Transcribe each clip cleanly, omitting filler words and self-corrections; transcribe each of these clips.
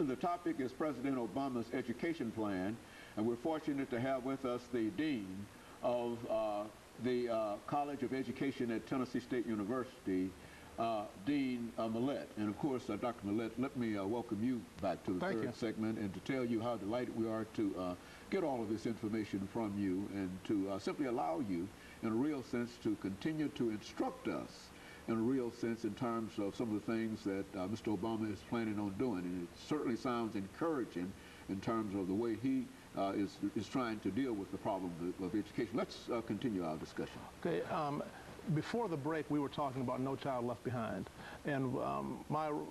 The topic is President Obama's education plan, and we're fortunate to have with us the Dean of the College of Education at Tennessee State University, Dean Millett. And of course, Dr. Millett, let me welcome you back to the third segment and to tell you how delighted we are to get all of this information from you and to simply allow you, in a real sense, to continue to instruct us in a real sense in terms of some of the things that Mr. Obama is planning on doing. And it certainly sounds encouraging in terms of the way he is trying to deal with the problem of education. Let's continue our discussion. Okay. Before the break, we were talking about No Child Left Behind, and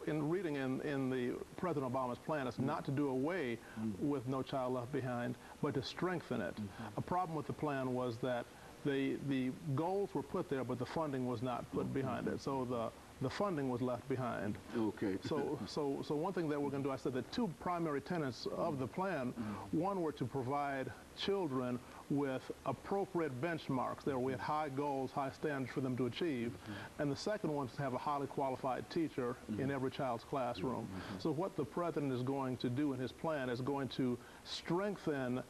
in reading in the President Obama's plan, it's not to do away with No Child Left Behind, but to strengthen it. A problem with the plan was that the goals were put there, but the funding was not put behind it. So the funding was left behind. Okay. So one thing that we're going to do, I said the two primary tenets of the plan, one were to provide children with appropriate benchmarks. There we had high goals, high standards for them to achieve. And the second one is to have a highly qualified teacher in every child's classroom. So what the president is going to do in his plan is going to strengthen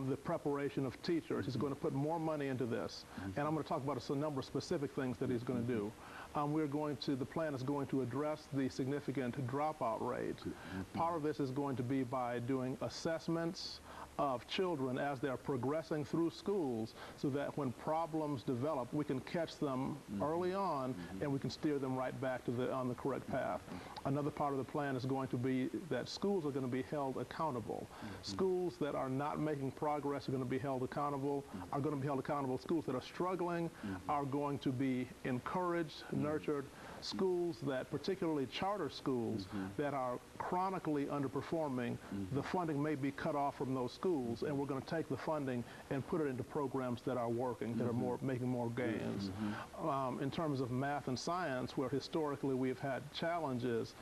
the preparation of teachers. He's going to put more money into this. And I'm going to talk about a number of specific things that he's going to do. The plan is going to address the significant dropout rate. Part of this is going to be by doing assessments of children as they're progressing through schools, so that when problems develop, we can catch them early on and we can steer them right back to on the correct path. Another part of the plan is going to be that schools are going to be held accountable. Schools that are not making progress are going to be held accountable, Schools that are struggling are going to be encouraged, nurtured. Schools that, particularly charter schools, that are chronically underperforming, the funding may be cut off from those schools, and we're going to take the funding and put it into programs that are working, that are making more gains. In terms of math and science, where historically we've had challenges,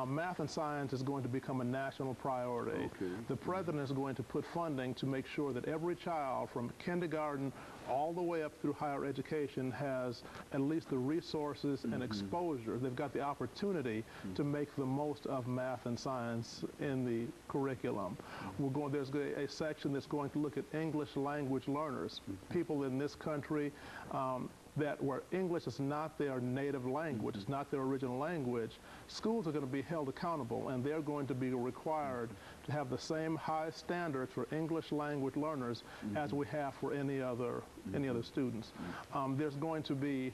math and science is going to become a national priority. The president is going to put funding to make sure that every child from kindergarten all the way up through higher education has at least the resources and exposure. They've got the opportunity to make the most of math and science in the curriculum. There's a section that's going to look at English language learners, people in this country where English is not their native language, it's not their original language. Schools are going to be held accountable, and they're going to be required to have the same high standards for English language learners as we have for any other students. There's going to be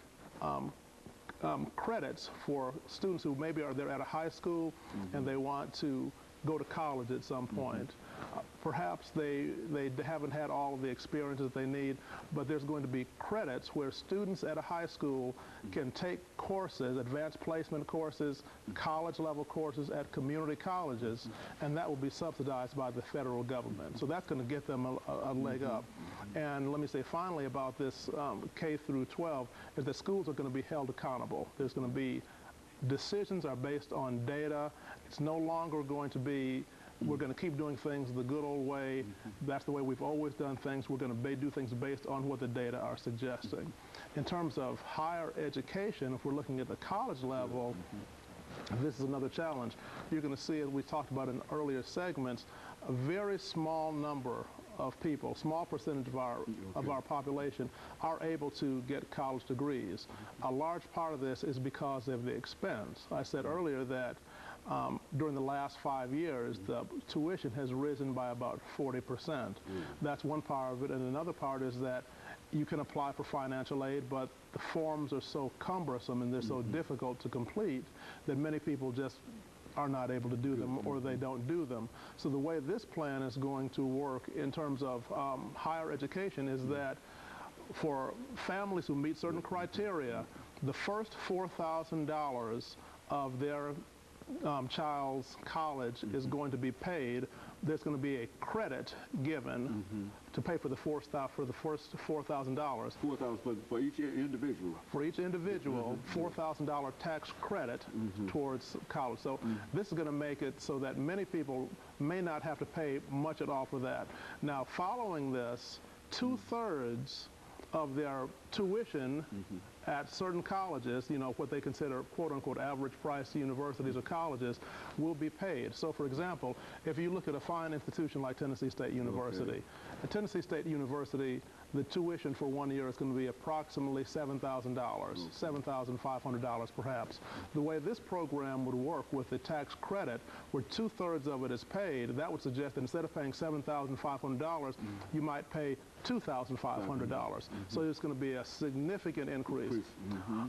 credits for students who maybe they're at a high school and they want to go to college at some point. Perhaps they haven't had all of the experience that they need, but there's going to be credits where students at a high school can take courses, advanced placement courses, college-level courses at community colleges, and that will be subsidized by the federal government. So that's going to get them a leg up. And let me say finally about this K through 12 is that schools are going to be held accountable. There's going to be decisions are based on data. It's no longer going to be, we're going to keep doing things the good old way. That's the way we've always done things. We're going to do things based on what the data are suggesting. In terms of higher education, if we're looking at the college level, this is another challenge. You're going to see, as we talked about in earlier segments, a very small number of people, small percentage of our population are able to get college degrees. A large part of this is because of the expense. I said earlier that during the last 5 years, the tuition has risen by about 40%. That's one part of it, and another part is that you can apply for financial aid, but the forms are so cumbersome and they're so difficult to complete that many people just are not able to do them, or they don't do them. So the way this plan is going to work in terms of higher education is that for families who meet certain criteria, the first $4,000 of their child's college is going to be paid. There's going to be a credit given to pay for the first $4,000. $4,000 for each individual. For each individual, $4,000 tax credit towards college. So this is going to make it so that many people may not have to pay much at all for that. Now, following this, 2/3 of their tuition at certain colleges, you know, what they consider quote-unquote average price universities or colleges will be paid. So, for example, if you look at a fine institution like Tennessee State University, Okay. at Tennessee State University, the tuition for 1 year is going to be approximately $7,000, $7,500 perhaps. The way this program would work with the tax credit, where 2/3 of it is paid, that would suggest that instead of paying $7,500, you might pay $2,500. So it's going to be a significant increase.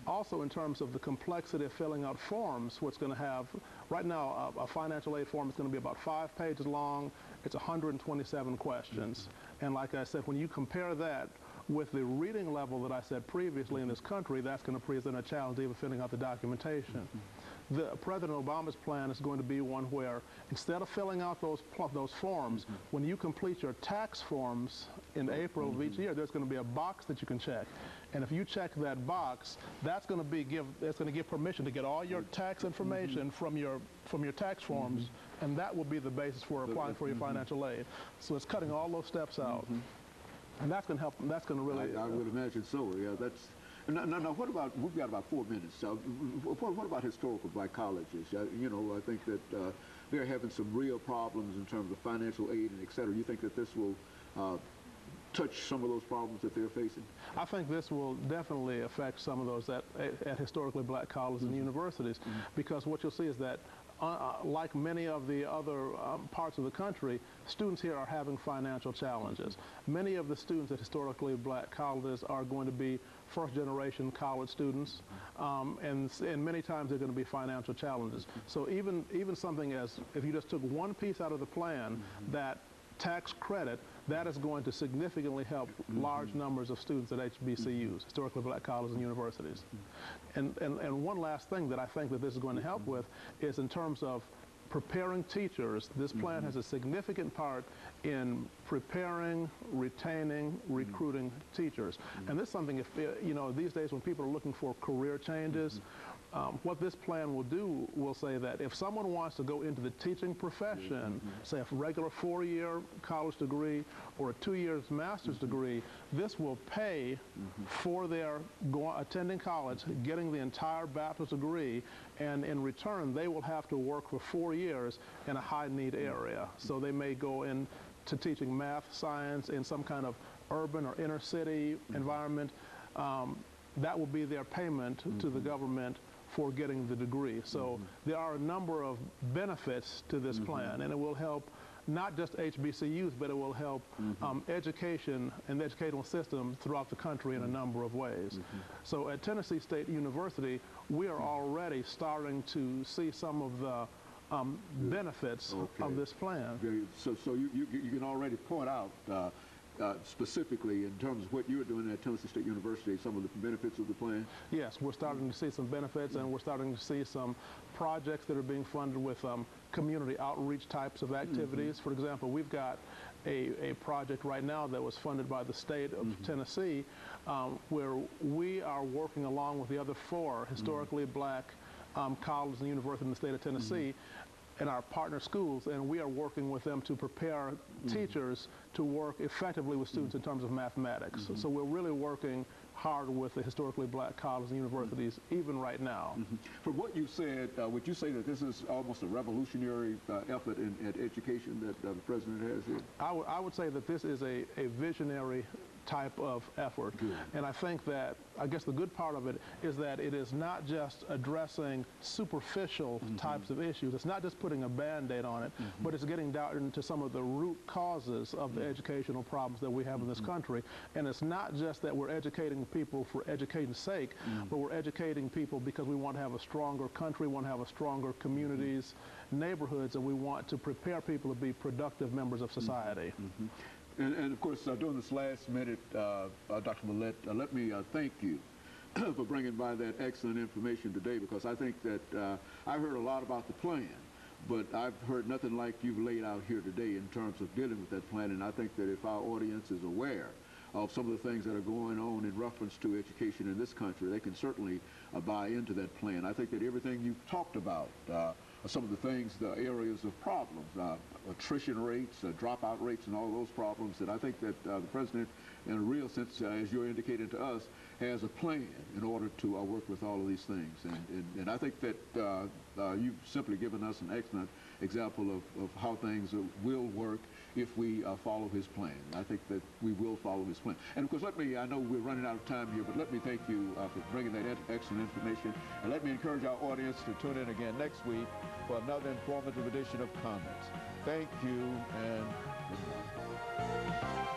Also, in terms of the complexity of filling out forms, what's going to have, right now, a financial aid form is going to be about 5 pages long. It's 127 questions. And like I said, when you compare that with the reading level that I said previously in this country, that's going to present a challenge even filling out the documentation. President Obama's plan is going to be one where instead of filling out those forms, when you complete your tax forms in April of each year, there's going to be a box that you can check. And if you check that box, that's going to give permission to get all your tax information from your tax forms, and that will be the basis for applying for your financial aid. So it's cutting all those steps out. And that's going to help. That's going to really. I would imagine so. Yeah, that's. Now, what about? We've got about 4 minutes. What about historical black colleges? You know, I think that they're having some real problems in terms of financial aid and et cetera. You think that this will touch some of those problems that they're facing? I think this will definitely affect some of those at historically black colleges and universities, because what you'll see is that like many of the other parts of the country, students here are having financial challenges. Many of the students at historically black colleges are going to be first-generation college students, and many times they're going to be financial challenges. So even something as, if you just took one piece out of the plan, that tax credit, that is going to significantly help large numbers of students at HBCUs, historically black colleges and universities. And one last thing that I think that this is going to help with is in terms of preparing teachers. This plan has a significant part in preparing, retaining, recruiting teachers. And this is something, if you know, these days when people are looking for career changes, what this plan will do will say that if someone wants to go into the teaching profession, say a regular 4-year college degree or a 2-year master's degree, this will pay for their attending college, getting the entire bachelor's degree, and in return they will have to work for 4 years in a high-need area. So they may go into teaching math, science in some kind of urban or inner city environment. That will be their payment to the government for getting the degree. So there are a number of benefits to this plan, and it will help not just HBCUs, but it will help education and the educational system throughout the country in a number of ways. So at Tennessee State University, we are already starting to see some of the benefits of this plan. So you can already point out specifically in terms of what you're doing at Tennessee State University, some of the benefits of the plan? Yes, we're starting to see some benefits, and we're starting to see some projects that are being funded with community outreach types of activities. For example, we've got a project right now that was funded by the state of Tennessee, where we are working along with the other 4 historically black colleges and universities in the state of Tennessee and our partner schools, and we are working with them to prepare teachers to work effectively with students in terms of mathematics. So we're really working hard with the historically black colleges and universities even right now. From what you said, would you say that this is almost a revolutionary effort in education that the president has here? I would say that this is a visionary type of effort. And I think that, I guess the good part of it is that it is not just addressing superficial types of issues. It's not just putting a Band-Aid on it, but it's getting down into some of the root causes of the educational problems that we have in this country. And it's not just that we're educating people for education's sake, but we're educating people because we want to have a stronger country, we want to have a stronger communities, neighborhoods, and we want to prepare people to be productive members of society. And of course, during this last minute, Dr. Millett, let me thank you for bringing by that excellent information today, because I think that I heard a lot about the plan, but I've heard nothing like you've laid out here today in terms of dealing with that plan. And I think that if our audience is aware of some of the things that are going on in reference to education in this country, they can certainly buy into that plan. I think that everything you've talked about, some of the things, the areas of problems, attrition rates, dropout rates, and all those problems, that I think that the president, in a real sense, as you're indicating to us, has a plan in order to work with all of these things. And I think that you've simply given us an excellent example of how things will work if we follow his plan. I think that we will follow his plan. And of course, I know we're running out of time here, but let me thank you for bringing that excellent information. And let me encourage our audience to tune in again next week for another informative edition of Comments. Thank you and good night.